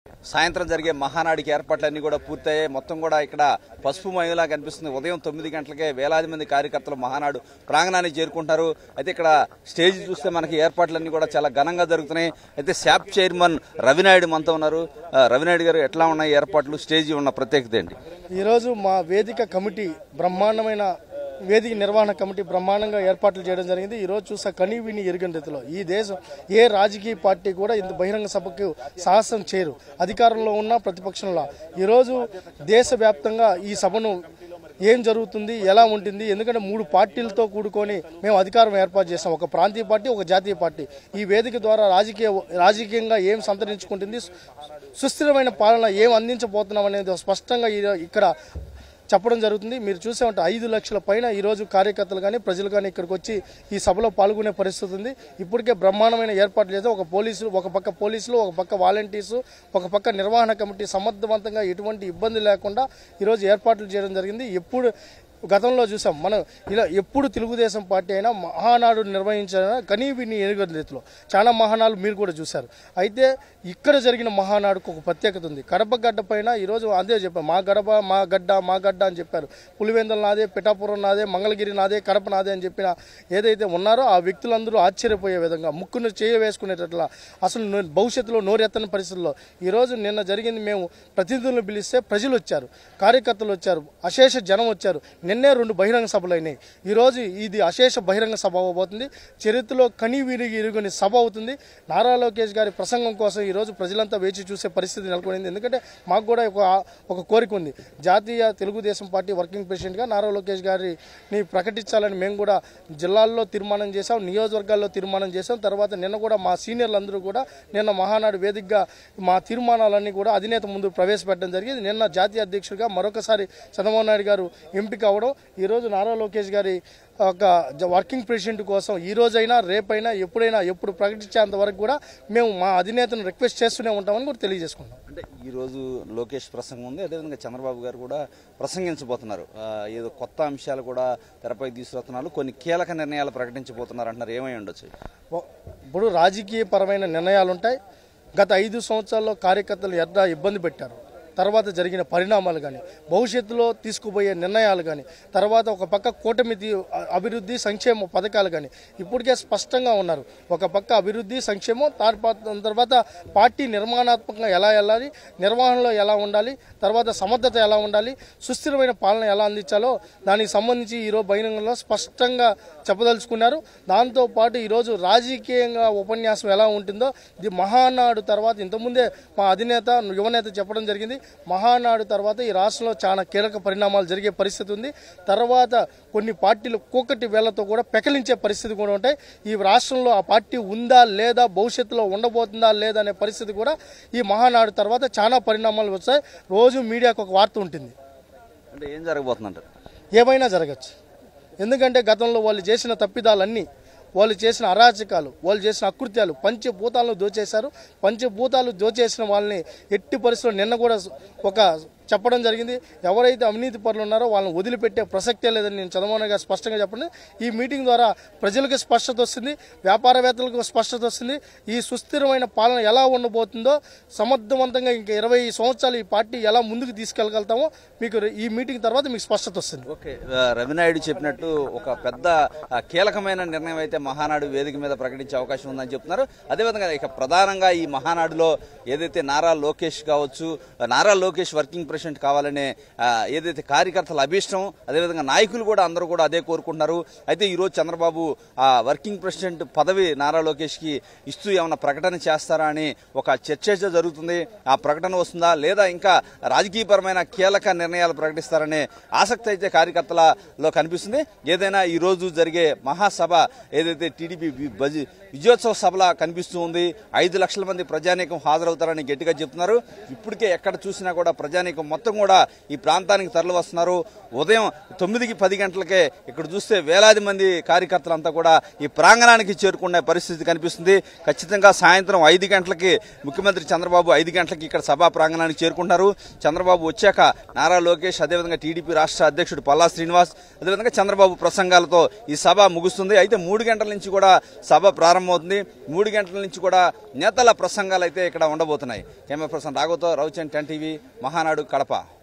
సాయంత్రం జరిగే మహానాడికి ఏర్పాట్లన్నీ కూడా పూర్తయ్యాయి. మొత్తం కూడా ఇక్కడ పసుపు మయంలా కనిపిస్తుంది. ఉదయం 9 గంటలకే వేలాది మంది కార్యకర్తలు మహానాడు ప్రాంగణానికి చేరుకుంటారు. అయితే ఇక్కడ స్టేజ్ చూస్తే మనకి ఏర్పాట్లన్నీ కూడా చాలా ఘనంగా జరుగుతున్నాయి. అయితే శాప్ చైర్మన్ రవినాయుడు మనతో ఉన్నారు. రవినాయుడు గారు, ఎట్లా ఉన్నాయి ఏర్పాట్లు, స్టేజ్ ఉన్న ప్రత్యేకత ఏంటి? ఈరోజు మా వేదిక కమిటీ బ్రహ్మాండమైన వేదిక నిర్వహణ కమిటీ బ్రహ్మాండంగా ఏర్పాట్లు చేయడం జరిగింది. ఈరోజు చూసా కనీవిని ఎరుగని రీతిలో ఈ దేశం ఏ రాజకీయ పార్టీ కూడా ఇంత బహిరంగ సభకు సాహసం చేయరు, అధికారంలో ఉన్న ప్రతిపక్షంలో. ఈరోజు దేశవ్యాప్తంగా ఈ సభను ఏం జరుగుతుంది, ఎలా ఉంటుంది, ఎందుకంటే 3 పార్టీలతో కూడుకొని మేము అధికారం ఏర్పాటు చేస్తాం. ఒక ప్రాంతీయ పార్టీ, ఒక జాతీయ పార్టీ. ఈ వేదిక ద్వారా రాజకీయంగా ఏం సంతరించుకుంటుంది, సుస్థిరమైన పాలన ఏం అందించబోతున్నాం అనేది స్పష్టంగా ఇక్కడ చెప్పడం జరుగుతుంది. మీరు చూసే ఉంటే 5 లక్షల పైన ఈరోజు కార్యకర్తలు కానీ ప్రజలు కానీ ఇక్కడికి వచ్చి ఈ సభలో పాల్గొనే పరిస్థితి ఉంది. ఇప్పటికే బ్రహ్మాండమైన ఏర్పాట్లు చేస్తే ఒక పక్క పోలీసులు, ఒక పక్క వాలంటీర్స్, ఒక పక్క నిర్వహణ కమిటీ సమర్థవంతంగా ఎటువంటి ఇబ్బంది లేకుండా ఈరోజు ఏర్పాట్లు చేయడం జరిగింది. గతంలో చూసాం మనం ఇలా ఎప్పుడు తెలుగుదేశం పార్టీ అయినా మహానాడు నిర్వహించిన కనీవిని ఎరుగని రీతిలో చాలా మహానాడు మీరు కూడా చూశారు. అయితే ఇక్కడ జరిగిన మహానాడుకు ఒక ప్రత్యేకత ఉంది. కడప గడ్డ పైన ఈరోజు అదే చెప్పారు, మా గడ్డ అని చెప్పారు. పులివెందులు నాదే, పిఠాపురం నాదే, మంగళగిరి నాదే, కడప నాదే అని చెప్పిన ఏదైతే ఉన్నారో ఆ వ్యక్తులందరూ ఆశ్చర్యపోయే విధంగా ముక్కును వేసుకునేటట్లా అసలు భవిష్యత్తులో నోరెత్తని పరిస్థితుల్లో ఈరోజు నిన్న జరిగింది. మేము ప్రతినిధులను పిలిస్తే ప్రజలు వచ్చారు, కార్యకర్తలు వచ్చారు, అశేష జనం వచ్చారు. నిన్నే 2 బహిరంగ సభలు అయినాయి. ఈరోజు ఇది అశేష బహిరంగ సభ అవ్వబోతుంది. చరిత్రలో కనీవిరిగి ఇరుగుని సభ అవుతుంది. నారా లోకేష్ గారి ప్రసంగం కోసం ఈరోజు ప్రజలంతా వేచి చూసే పరిస్థితి నెలకొనింది. ఎందుకంటే మాకు కూడా ఒక కోరిక ఉంది. జాతీయ తెలుగుదేశం పార్టీ వర్కింగ్ ప్రెసిడెంట్గా నారా లోకేష్ గారిని ప్రకటించాలని మేము కూడా జిల్లాల్లో తీర్మానం చేశాం, నియోజకవర్గాల్లో తీర్మానం చేశాం. తర్వాత నిన్న కూడా మా సీనియర్లందరూ కూడా నిన్న మహానాడు వేదికగా మా తీర్మానాలన్నీ కూడా అధినేత ముందు ప్రవేశపెట్టడం జరిగింది. నిన్న జాతీయ అధ్యక్షుడిగా మరొకసారి చంద్రబాబు నాయుడు గారు ఎంపిక అవడం, ఈరోజు నారా లోకేష్ గారి ఒక వర్కింగ్ ప్రెసిడెంట్ కోసం ఈ రోజైనా రేపైనా ఎప్పుడు ప్రకటించేంత వరకు కూడా మేము మా అధినేతను రిక్వెస్ట్ చేస్తూనే ఉంటామని కూడా తెలియజేసుకుంటాం. అంటే ఈరోజు లోకేష్ ప్రసంగం ఉంది, అదేవిధంగా చంద్రబాబు గారు కూడా ప్రసంగించబోతున్నారు. ఏదో కొత్త అంశాలు కూడా తెరపై తీసుకురాస్తున్నారు, కొన్ని కీలక నిర్ణయాలు ప్రకటించబోతున్నారు అంటున్నారు. ఏమై ఉండొచ్చు? ఇప్పుడు రాజకీయపరమైన నిర్ణయాలు ఉంటాయి. గత 5 సంవత్సరాల్లో కార్యకర్తలు ఎంత ఇబ్బంది పెట్టారు, తర్వాత జరిగిన పరిణామాలు కానీ, భవిష్యత్తులో తీసుకుపోయే నిర్ణయాలు కానీ, తర్వాత ఒక పక్క కూటమి అభివృద్ధి సంక్షేమ పథకాలు కానీ ఇప్పటికే స్పష్టంగా ఉన్నారు. ఒక పక్క అభివృద్ధి సంక్షేమం, తర్వాత పార్టీ నిర్మాణాత్మకంగా ఎలా వెళ్ళాలి, నిర్వహణలో ఎలా ఉండాలి, తర్వాత సమర్థత ఎలా ఉండాలి, సుస్థిరమైన పాలన ఎలా అందించాలో దానికి సంబంధించి ఈరోజు బహిరంగంలో స్పష్టంగా చెప్పదలుచుకున్నారు. దాంతోపాటు ఈరోజు రాజకీయంగా ఉపన్యాసం ఎలా ఉంటుందో ఇది మహానాడు తర్వాత, ఇంతకుముందే మా అధినేత యువనేత చెప్పడం జరిగింది, మహానాడు తర్వాత ఈ రాష్ట్రంలో చాలా కీలక పరిణామాలు జరిగే పరిస్థితి ఉంది. తర్వాత కొన్ని పార్టీలు కూకటి వేళ్లతో కూడా పెకలించే పరిస్థితి కూడా ఉంటాయి. ఈ రాష్ట్రంలో ఆ పార్టీ ఉందా లేదా, భవిష్యత్తులో ఉండబోతుందా లేదా అనే పరిస్థితి కూడా ఈ మహానాడు తర్వాత చాలా పరిణామాలు వచ్చాయి. రోజు మీడియాకు ఒక వార్త ఉంటుంది. అంటే ఏం జరగబోతుందంటారు? ఏమైనా జరగచ్చు. ఎందుకంటే గతంలో వాళ్ళు చేసిన తప్పిదాలన్నీ, వాళ్ళు చేసిన అరాచకాలు, వాళ్ళు చేసిన అకృత్యాలు, పంచభూతాలను దోచేశారు. పంచభూతాలు దోచేసిన వాళ్ళని ఎట్టి పరిస్థితుల్లో నిన్న కూడా ఒక చెప్పడం జరిగింది, ఎవరైతే అవినీతి పరులు ఉన్నారో వాళ్ళని వదిలిపెట్టే ప్రసక్తే లేదని నేను చంద్రబాబు గారు స్పష్టంగా చెప్పండి. ఈ మీటింగ్ ద్వారా ప్రజలకు స్పష్టత వస్తుంది, వ్యాపారవేత్తలకు స్పష్టత వస్తుంది. ఈ సుస్థిరమైన పాలన ఎలా ఉండబోతుందో, సమర్థవంతంగా ఇంకా 20 సంవత్సరాలు ఈ పార్టీ ఎలా ముందుకు తీసుకెళ్ళగలుగుతామో మీకు ఈ మీటింగ్ తర్వాత మీకు స్పష్టత వస్తుంది. ఓకే, రవినాయుడు చెప్పినట్టు ఒక పెద్ద కీలకమైన నిర్ణయం అయితే మహానాడు వేదిక మీద ప్రకటించే అవకాశం ఉందని చెప్తున్నారు. అదేవిధంగా ఇక ప్రధానంగా ఈ మహానాడులో ఏదైతే నారా లోకేష్ కావచ్చు, నారా లోకేష్ వర్కింగ్ ప్రెసిడెంట్ కావాలనే ఏదైతే కార్యకర్తల అభీష్టం, అదేవిధంగా నాయకులు కూడా అందరూ కూడా అదే కోరుకుంటున్నారు. అయితే ఈరోజు చంద్రబాబు ఆ వర్కింగ్ ప్రెసిడెంట్ పదవి నారా లోకేష్ కి ఇస్తూ ఏమైనా ప్రకటన చేస్తారా అని ఒక చర్చ జరుగుతుంది. ఆ ప్రకటన వస్తుందా లేదా ఇంకా రాజకీయపరమైన కీలక నిర్ణయాలు ప్రకటిస్తారనే ఆసక్తి అయితే కార్యకర్తలలో కనిపిస్తుంది. ఏదైనా ఈ రోజు జరిగే మహాసభ ఏదైతే టీడీపీ విజయోత్సవ సభలా కనిపిస్తూ ఉంది. 5 లక్షల మంది ప్రజానీకం హాజరవుతారని గట్టిగా చెప్తున్నారు. ఇప్పటికే ఎక్కడ చూసినా కూడా ప్రజానీకం మొత్తం కూడా ఈ ప్రాంతానికి తరలి వస్తున్నారు. ఉదయం 9-10 గంటలకే ఇక్కడ చూస్తే వేలాది మంది కార్యకర్తలంతా కూడా ఈ ప్రాంగణానికి చేరుకునే పరిస్థితి కనిపిస్తుంది. ఖచ్చితంగా సాయంత్రం 5 గంటలకి ముఖ్యమంత్రి చంద్రబాబు 5 గంటలకి ఇక్కడ సభా ప్రాంగణానికి చేరుకుంటారు. చంద్రబాబు వచ్చాక నారా లోకేష్, అదేవిధంగా టీడీపీ రాష్ట్ర అధ్యక్షుడు పల్లా శ్రీనివాస్, అదేవిధంగా చంద్రబాబు ప్రసంగాలతో ఈ సభ ముగుస్తుంది. అయితే 3 గంటల నుంచి కూడా సభ ప్రారంభం ప్రారంభమవుతుంది. 3 గంటల నుంచి కూడా నేతల ప్రసంగాలు అయితే ఇక్కడ ఉండబోతున్నాయి. కెమెరా పర్సన్ రాఘవతో రవిచంద్, 10 టీవీ, మహానాడు, కడప.